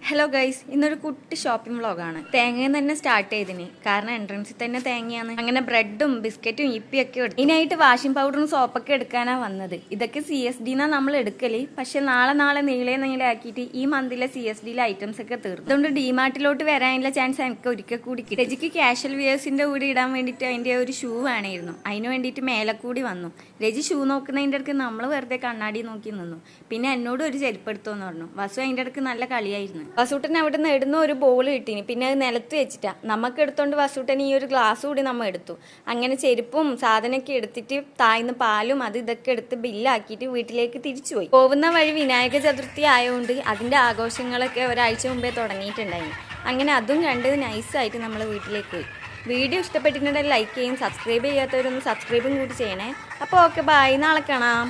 Hello guys, ഇന്നൊരു കുട്ടി shopping വ്ളോഗാണ്. തേങ്ങയിൽ തന്നെ സ്റ്റാർട്ട് ചെയ്തിന്, കാരണം എൻട്രൻസിൽ തന്നെ തേങ്ങയാണ്. അങ്ങനെ ബ്രെഡും ബിസ്ക്കറ്റും ഇപ്പിയൊക്കെ എടുത്തു. ഇതിനായിട്ട് വാഷിംഗ് പൗഡറും സോപ്പൊക്കെ എടുക്കാനാണ് വന്നത്. ഇതൊക്കെ CSD നമ്മൾ എടുക്കല്, പക്ഷെ നാളെ നീളെ ആക്കിയിട്ട് ഈ മന്തിലെ CSD ഐറ്റംസ് ഒക്കെ തീർന്നു. അതുകൊണ്ട് ഡിമാർട്ടിലോട്ട് വരാനുള്ള ചാൻസ് എനിക്ക് ഒരിക്കൽ കൂടി കിട്ടി. രജിക്ക് കാഷ്വൽ വിയേഴ്സിന്റെ കൂടെ ഇടാൻ വേണ്ടിയിട്ട് അതിന്റെ ഒരു ഷൂ വേണമായിരുന്നു. അതിന് വേണ്ടിയിട്ട് മേലെ കൂടി വന്നു. രജി ഷൂ നോക്കുന്നതിൻ്റെ അടുക്ക് നമ്മൾ വെറുതെ കണ്ണാടി നോക്കി നിന്നു. പിന്നെ എന്നോട് ഒരു ചെരുപ്പ് എടുത്തോന്ന് പറഞ്ഞു. വസു അതിൻ്റെ അടുക്ക് നല്ല കളിയായിരുന്നു. വസൂട്ടൻ അവിടെ നിന്ന് ഇടുന്ന ഒരു ബോൾ കിട്ടീനി, പിന്നെ അത് നിലത്ത് വെച്ചിട്ടാ നമുക്ക് എടുത്തോണ്ട് വസൂട്ടൻ ഈ ഒരു ഗ്ലാസ് കൂടി നമ്മൾ എടുത്തു. അങ്ങനെ ചെരുപ്പും സാധനമൊക്കെ എടുത്തിട്ട് താഴ്ന്ന് പാലും ഇതൊക്കെ എടുത്ത് ബില്ലാക്കിയിട്ട് വീട്ടിലേക്ക് തിരിച്ചുപോയി. പോകുന്ന വഴി വിനായക ചതുർത്ഥി ആയതുകൊണ്ട് അതിന്റെ ആഘോഷങ്ങളൊക്കെ ഒരാഴ്ച മുമ്പേ തുടങ്ങിയിട്ടുണ്ടായിരുന്നു. അങ്ങനെ അതും കണ്ട് നൈസായിട്ട് നമ്മൾ വീട്ടിലേക്ക് പോയി. വീഡിയോ ഇഷ്ടപ്പെട്ടിട്ടുണ്ടെങ്കിൽ ലൈക്ക് ചെയ്യും, സബ്സ്ക്രൈബ് ചെയ്യാത്തവരൊന്ന് സബ്സ്ക്രൈബും കൂടി ചെയ്യണേ. അപ്പോൾ ഓക്കെ, ബൈ, നാളെ കാണാം.